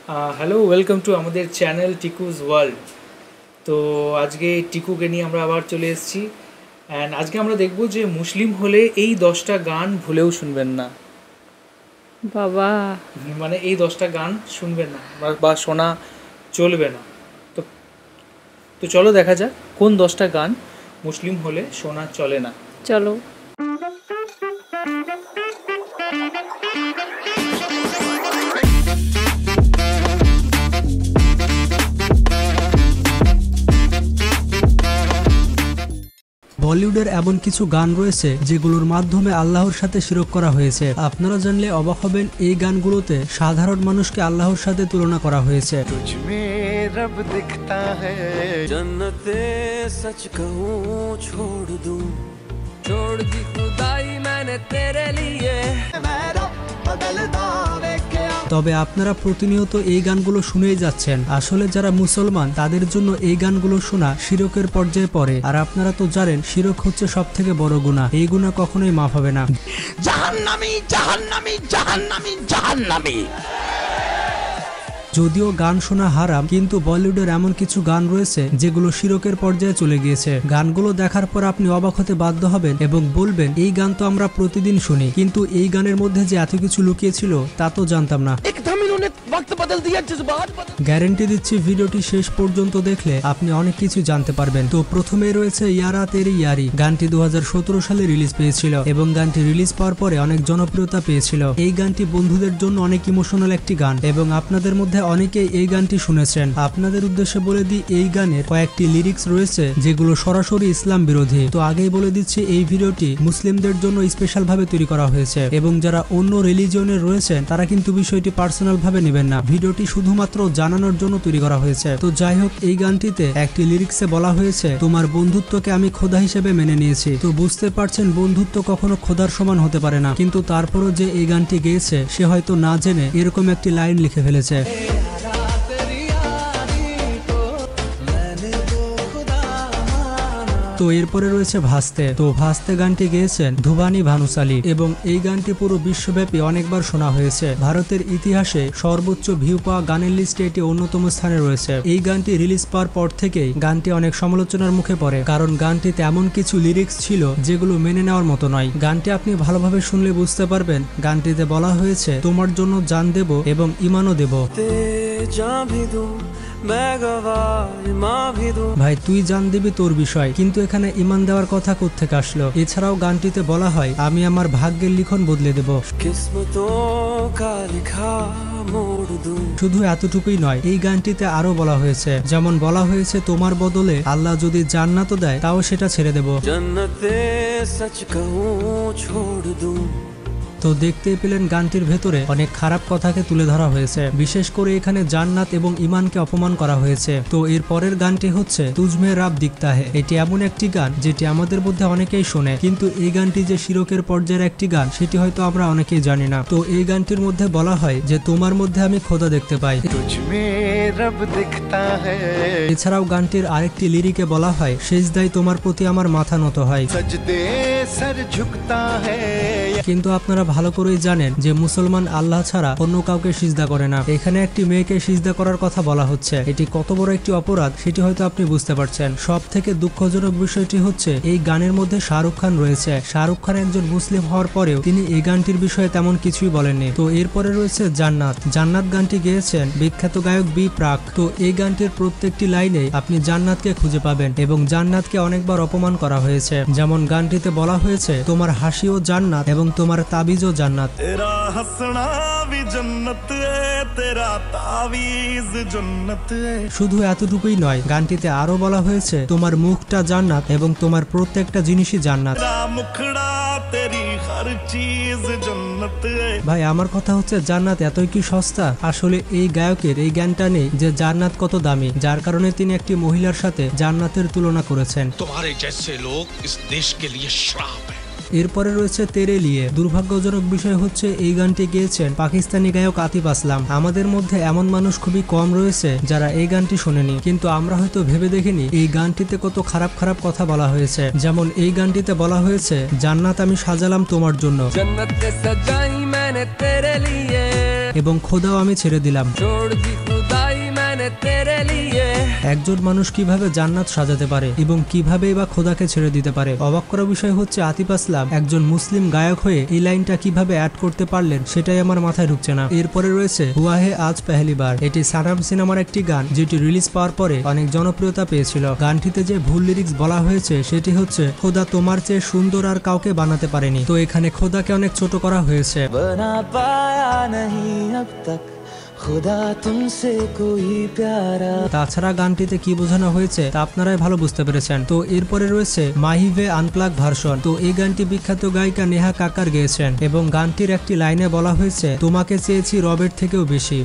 Hello, welcome to আমাদের channel টিকুজ world. তো আজকে টিকুকে নিয়ে আমরা আবার চলে এসেছি। অ্যান্ড আজকে আমরা দেখব যে মুসলিম হলে এই 10টা গান ভুলেও শুনবেন না। বাবা, মানে এই 10টা গান শুনবেন না বা শোনা চলবে না। তো তো চলো দেখা যাক কোন 10টা গান মুসলিম হলে শোনা চলে না। চলো। বলিউডের এমন কিছু গান রয়েছে যেগুলোর মাধ্যমে আল্লাহর সাথে শিরক করা হয়েছে। আপনারা জানলে অবাক হবেন, এই গানগুলোতে সাধারণ মানুষকে আল্লাহর সাথে তুলনা করা হয়েছে। তবে আপনারা প্রতিনিয়ত এই গানগুলো শুনেই যাচ্ছেন। আসলে যারা মুসলমান তাদের জন্য এই গানগুলো শোনা শিরকের পর্যায়ে পড়ে। আর আপনারা তো জানেন শিরক হচ্ছে সব থেকে বড় গুনাহ। এই গুনাহ কখনোই মাফ হবে না। জাহান্নামী জাহান্নামী জাহান্নামী জাহান্নামী। যদিও গান শোনা হারাম, কিন্তু বলিউডের এমন কিছু গান রয়েছে যেগুলো শিরকের পর্যায়ে চলে গিয়েছে। গানগুলো দেখার পর আপনি অবাক হতে বাধ্য হবেন এবং বলবেন, এই গান তো আমরা প্রতিদিন শুনি, কিন্তু এই গানের মধ্যে যে এত কিছু লুকিয়ে ছিল তা তো জানতাম না। গ্যারান্টি দিচ্ছি ভিডিওটি শেষ পর্যন্ত দেখলে আপনি অনেক কিছু জানতে পারবেন। তো প্রথমেই রয়েছে ইয়ারা তেরি ইয়ারি। গানটি 2017 সালে রিলিজ পেয়েছিল এবং গানটি রিলিজ পাওয়ার পরে অনেক জনপ্রিয়তা পেয়েছিল। এই গানটি বন্ধুদের জন্য অনেক ইমোশনাল একটি গান এবং আপনাদের মধ্যে অনেকে এই গানটি শুনেছেন। আপনাদের উদ্দেশ্যে বলে দিই, এই গানের কয়েকটি লিরিক্স রয়েছে যেগুলো সরাসরি ইসলাম বিরোধী। তো আগেই বলে দিচ্ছি, এই ভিডিওটি মুসলিমদের জন্য স্পেশাল ভাবে তৈরি করা হয়েছে এবং যারা অন্য রিলিজিয়নের রয়েছেন তারা কিন্তু বিষয়টি পার্সোনাল ভাবে নেবেন না। ভিডিওটি শুধুমাত্র জানানোর জন্য তৈরি করা হয়েছে। তো যাই হোক, এই গানটিতে একটি লিরিক্সে বলা হয়েছে, তোমার বন্ধুত্বকে আমি খোদা হিসেবে মেনে নিয়েছি। তো বুঝতে পারছেন বন্ধুত্ব কখনো খোদার সমান হতে পারে না, কিন্তু তারপরও যে এই গানটি গেয়েছে সে হয়তো না জেনে এরকম একটি লাইন লিখে ফেলেছে। তো এরপরে রয়েছে ভাস্তে। তো ভাস্তে গানটি গেয়েছেন ধুবানি ভানুশালী এবং এই গানটি পুরো বিশ্বব্যাপী অনেকবার শোনা হয়েছে। ভারতের ইতিহাসে সর্বোচ্চ ভিউ পাওয়া গানের লিস্টে এটি অন্যতম স্থানে রয়েছে। এই গানটি রিলিজ পাওয়ার পর থেকেই গানটি অনেক সমালোচনার মুখে পড়ে, কারণ গানটিতে এমন কিছু লিরিক্স ছিল যেগুলো মেনে নেওয়ার মতো নয়। গানটি আপনি ভালোভাবে শুনলে বুঝতে পারবেন। গানটিতে বলা হয়েছে, তোমার জন্য জান দেব এবং ইমানও দেব। ভাই, তুই জান দিবি তোর বিষয়, কিন্তু এখানে ইমান দেওয়ার কথা কোত্থেকে আসলো? এছাড়াও গানটিতে বলা হয়, আমি আমার ভাগ্যের লিখন বদলে দেব। শুধু এতটুকুই নয়, এই গানটিতে আরো বলা হয়েছে, যেমন বলা হয়েছে, তোমার বদলে আল্লাহ যদি জান্নাতও দেয় তাও সেটা ছেড়ে দেব। তো দেখতেই পেলেন গানটির ভেতরে অনেক খারাপ কথাকে তুলে ধরা হয়েছে। বিশেষ করে এখানে জান্নাত এবং ইমানকে অপমান করা হয়েছে। তো এর পরের গানটি হচ্ছে তুজমে রাব দিখতা হে। এটি এমন একটি গান যেটি আমাদের মধ্যে অনেকেই শোনে, কিন্তু এই গানটি যে শিরকের পর্যায়ের একটি গান সেটি হয়তো আমরা অনেকেই জানি না। তো এই গানটির মধ্যে বলা হয় যে, তোমার মধ্যে আমি খোদা দেখতে পাই। এছাড়াও গানটির আরেকটি লিরিকে বলা হয়, সেজদায় তোমার প্রতি আমার মাথা নত হয়। কিন্তু আপনারা ভালো করেই জানেন যে মুসলমান আল্লাহ ছাড়া অন্য কাউকে সিজদা করে না। এখানে একটি মেয়েকে সিজদা করার কথা বলা হচ্ছে। এটি কত বড় একটি অপরাধ সেটি হয়তো আপনি বুঝতে পারছেন। সব থেকে দুঃখজনক বিষয়টি হচ্ছে, এই গানের মধ্যে শাহরুখ খান রয়েছে। শাহরুখ খান একজন মুসলিম হওয়ার পরেও তিনি এই গানটির বিষয়ে তেমন কিছুই বলেননি। তো এরপরে রয়েছে জান্নাত। জান্নাত গানটি গেয়েছেন বিখ্যাত গায়ক বি প্রাক। তো এই গানটির প্রত্যেকটি লাইনে আপনি জান্নাতকে খুঁজে পাবেন এবং জান্নাতকে অনেকবার অপমান করা হয়েছে। যেমন গানটিতে বলা হয়েছে, তোমার হাসিও জান্নাত এবং তোমার তাবিজও জান্নাত। শুধু এতটুকুই নয়, গানটিতে আরো বলা হয়েছে, তোমার মুখটা জান্নাত এবং তোমার প্রত্যেকটা জিনিসই জান্নাত। ভাই, আমার কথা হচ্ছে, জান্নাত এতই কি সস্তা? আসলে এই গায়কের এই জ্ঞানটা নেই যে জান্নাত কত দামি, যার কারণে তিনি একটি মহিলার সাথে জান্নাতের তুলনা করেছেন। তোমারে জैसे लोग इस देश के लिए श्राप है। এরপরে রয়েছে তেরে লিয়ে। দুর্ভাগ্যজনক বিষয় হচ্ছে, এই গানটি গেয়েছেন পাকিস্তানি গায়ক আতিফ আসলাম। আমাদের মধ্যে এমন মানুষ খুবই কম রয়েছে যারা এই গানটি শোনেনি, কিন্তু আমরা হয়তো ভেবে দেখিনি এই গানটিতে কত খারাপ খারাপ কথা বলা হয়েছে। যেমন এই গানটিতে বলা হয়েছে, জান্নাত আমি সাজালাম তোমার জন্য। এবং খোদাও আমি ছেড়ে দিলাম। একজন মানুষ কিভাবে জান্নাত সাজাতে পারে এবং কিভাবে বা খোদাকে ছেড়ে দিতে পারে? অবাক করা বিষয় হচ্ছে আতিফ আসলাম একজন মুসলিম গায়ক হয়ে এই লাইনটা কিভাবে অ্যাড করতে পারলেন সেটাই আমার মাথায় ঢুকছে না। এরপরে রয়েছে হুয়া হে আজ পেহলি বার। এটি সানাম সিনেমার একটি গান যেটি রিলিজ পাওয়ার পরে অনেক জনপ্রিয়তা পেয়েছিল। গানটিতে যে ভুল লিরিক্স বলা হয়েছে সেটি হচ্ছে খোদা তোমার চেয়ে সুন্দর আর কাউকে বানাতে পারেনি। তো এখানে খোদাকে অনেক ছোট করা হয়েছে। তাছাড়া গানটিতে কি বোঝানো হয়েছে তা আপনারাই ভালো বুঝতে পেরেছেন। তো এরপরে রয়েছে মাহিভে আনপ্লাগ ভার্সন। তো এই গানটি বিখ্যাত গায়িকা নেহা কাক্কার গেয়েছেন এবং গানটির একটি লাইনে বলা হয়েছে তোমাকে চেয়েছি রবের থেকেও বেশি।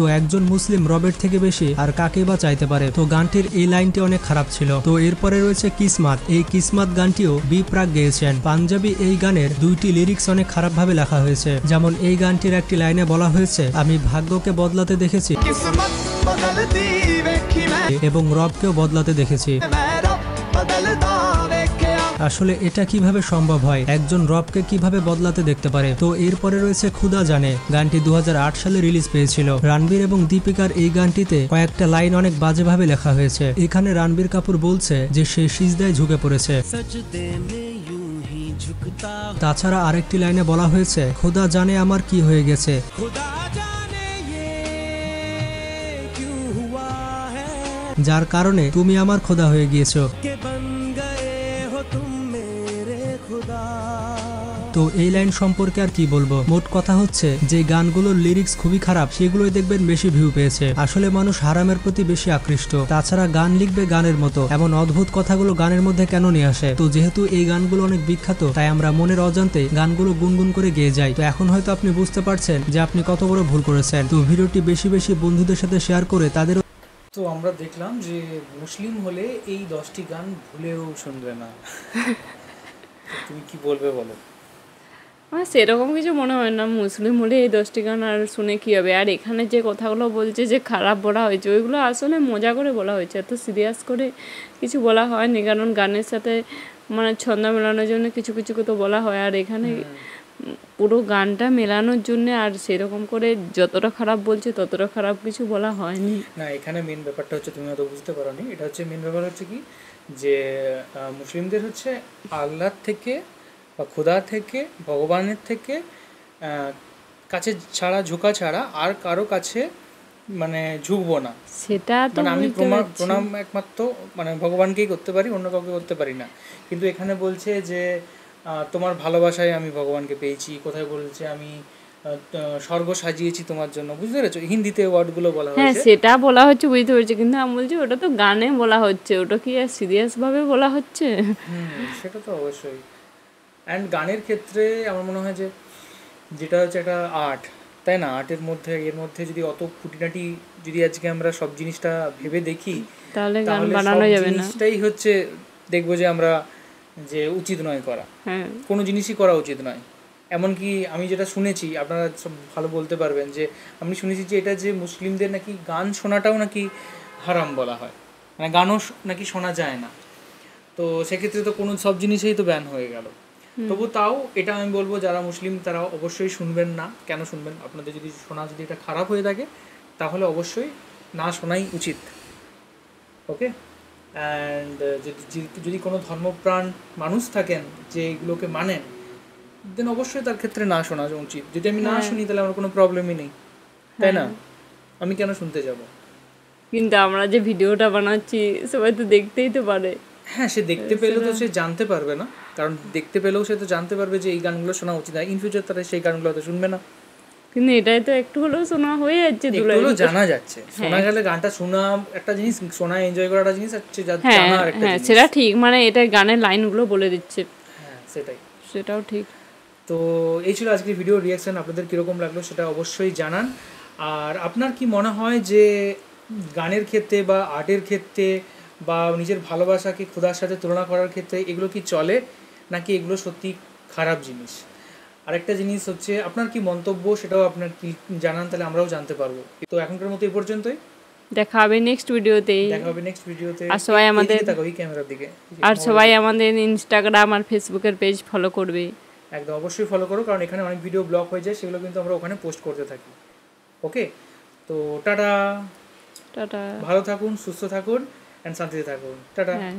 তো একজন মুসলিম রবের থেকে বেশি আর কাকে বা চাইতে পারে? তো গানটির এই লাইনটি অনেক খারাপ ছিল। তো এরপরে রয়েছে কিসমাত। এই কিসমাত গানটিও বি প্রাক গেয়েছেন। পাঞ্জাবি এই গানের দুইটি লিরিক্স অনেক খারাপ ভাবে লেখা হয়েছে। যেমন এই গানটির একটি লাইনে বলা হয়েছে আমি ভাগ্যকে বদলাতে দেখেছি এবং রবকেও বদলাতে দেখেছি। আসলে এটা কিভাবে সম্ভব হয়? একজন রবকে কিভাবে বদলাতে দেখতে পারে? তো এরপরে রয়েছে খুদা জানে। গানটি 2008 সালে রিলিজ পেয়েছিল। রণবীর এবং দীপিকার এই গানটিতে কয়েকটা লাইন অনেক বাজেভাবে লেখা হয়েছে। এখানে রণবীর কাপুর বলছে যে সে সিজদায় ঝুঁকে পড়েছে। তাছাড়া আরেকটি লাইনে বলা হয়েছে খোদা জানে আমার কি হয়ে গেছে। যার কারণে তুমি আমার খোদা হয়ে গিয়েছো। তো এই লাইন সম্পর্কে আর কি বলবো? মোট কথা হচ্ছে যে গানগুলোর লিরিক্স খুবই খারাপ সেগুলোই দেখবেন বেশি ভিউ পেয়েছে। আসলে মানুষ হারামের প্রতি বেশি আকৃষ্ট। তাছাড়া গান লিখবে গানের মতো, এমন অদ্ভুত কথাগুলো গানের মধ্যে কেন নিয়ে আসে? তো যেহেতু এই গানগুলো অনেক বিখ্যাত তাই আমরা মনের অজান্তে গানগুলো গুনগুন করে গেয়ে যাই। তো এখন হয়তো আপনি বুঝতে পারছেন যে আপনি কত বড় ভুল করেছেন। তো ভিডিওটি বেশি বেশি বন্ধুদের সাথে শেয়ার করে তাদের। তো আমরা দেখলাম যে মুসলিম হলে এই 10টি গান ভুলেও শুনবে না। তুমি কি বলবে বলো? আমার সেরকম কিছু মনে হয় না। মুসলিম হলে এই 10টি গান আর শুনে কী হবে? আর এখানে যে কথাগুলো বলছে যে খারাপ বলা হয়েছে ওইগুলো আসলে মজা করে বলা হয়েছে, এত সিরিয়াস করে কিছু বলা হয়নি। কারণ গানের সাথে মানে ছন্দ মেলানোর জন্য কিছু কিছু তো বলা হয়, আর এখানে পুরো গানটা মেলানোর জন্য আর সেরকম করে যতটা খারাপ বলছে ততটা খারাপ কিছু বলা হয়নি। না, এখানে মেন ব্যাপারটা হচ্ছে তুমি হয়তো বুঝতে পারোনি। এটা হচ্ছে মেন ব্যাপার হচ্ছে কি যে মুসলিমদের হচ্ছে আল্লাহর থেকে বা খোদা থেকে ভগবানের থেকে কাছে ছাড়া ঝুঁকা ছাড়া আর কারো কাছে মানে ঝুঁকবো না। সেটা তো মানে আমি প্রণাম একমাত্র মানে ভগবানকেই করতে পারি, অন্য কাউকে করতে পারি না। কিন্তু এখানে বলছে যে তোমার ভালোবাসায় আমি ভগবানকে পেয়েছি, কোথায় বলছে আমি স্বর্গ সাজিয়েছি তোমার জন্য, বুঝতে পেরেছো? হিন্দিতে ওয়ার্ডগুলো বলা হয়েছে। হ্যাঁ সেটা বলা হচ্ছে, বুঝতে পেরেছি, কিন্তু আমি বলছি ওটা তো গানে বলা হচ্ছে, ওটা কি আর সিরিয়াস ভাবে বলা হচ্ছে? সেটা তো অবশ্যই। অ্যান্ড গানের ক্ষেত্রে আমার মনে হয় যে যেটা হচ্ছে একটা আর্ট, তাই না? আর্টের মধ্যে এর মধ্যে যদি অত খুঁটিনাটি যদি আজকে আমরা সব জিনিসটা ভেবে দেখি তাহলে গান বানানো যাবে না। জিনিসটাই হচ্ছে দেখবো যে আমরা যে উচিত নয় করা, কোনো জিনিসই করা উচিত নয়। এমনকি আমি যেটা শুনেছি, আপনারা সব ভালো বলতে পারবেন, যে আমি শুনেছি যে এটা যে মুসলিমদের নাকি গান শোনাটাও নাকি হারাম বলা হয়, মানে গানও নাকি শোনা যায় না। তো সেক্ষেত্রে তো কোনো সব জিনিসেই তো ব্যান হয়ে গেল। তবু তাও এটা আমি বলবো যারা মুসলিম তারা অবশ্যই শুনবেন না। কেন শুনবেন? আপনাদের যদি শোনা যদি এটা খারাপ হয়ে থাকে তাহলে অবশ্যই না শোনাই উচিত। ওকে? অ্যান্ড যদি কোনো ধর্মপ্রাণ মানুষ থাকেন যে এগুলোকে মানেন, দেন অবশ্যই তার ক্ষেত্রে না শোনা উচিত। যদি আমি না শুনি তাহলে আমার কোনো প্রবলেমই নেই, তাই না? আমি কেন শুনতে যাব? কিন্তু আমরা যে ভিডিওটা বানাচ্ছি সবাই তো দেখতেই তো পারে। হ্যাঁ, সে দেখতে পেলেও তো সে জানতে পারবে না, কারণ দেখতে পেলেও সে তো জানতে পারবে যে এই গানগুলো শোনা উচিত না। ইন ফিউচার তারা সেই গানগুলো হয়তো শুনবে না। কিন্তু এটাই তো একটু হলেও শোনা হয়ে যাচ্ছে, একটু জানা যাচ্ছে। শোনা গেলে গানটা শোনা একটা জিনিস, শোনা এনজয় করা একটা জিনিস, হচ্ছে জানা আরেকটা জিনিস। সেটা ঠিক, মানে এটা গানের লাইনগুলো বলে দিচ্ছে। হ্যাঁ সেটাই, সেটাও ঠিক। তো এই ছিল আজকের ভিডিও রিয়াকশন। আপনাদের কীরকম লাগলো সেটা অবশ্যই জানান। আর আপনার কি মনে হয় যে গানের ক্ষেত্রে বা আর্টের ক্ষেত্রে বা নিজের ভালোবাসাকে খোদার সাথে তুলনা করার ক্ষেত্রে এগুলো কি চলে, নাকি এগুলো সত্যি খারাপ জিনিস? আরেকটা জিনিস হচ্ছে আপনার কি মন্তব্য, সেটাও আপনার কি জানান, তাহলে আমরাও জানতে পারবো। তো এখনকার মতো এই পর্যন্তই। দেখা হবে নেক্সট ভিডিওতে। আর সবাই আমাদের ক্যামেরার দিকে আর সবাই আমাদের ইনস্টাগ্রাম আর ফেসবুকের পেজ ফলো করবে। একদম অবশ্যই ফলো করো, কারণ এখানে অনেক ভিডিও ব্লগ হয়ে যায়, সেগুলো কিন্তু আমরা ওখানে পোস্ট করতে থাকি। ওকে, তো টাটা, টাটা, ভালো থাকুন, সুস্থ থাকুন অ্যান্ড শান্তিতে থাকুন, টাটা। হ্যাঁ।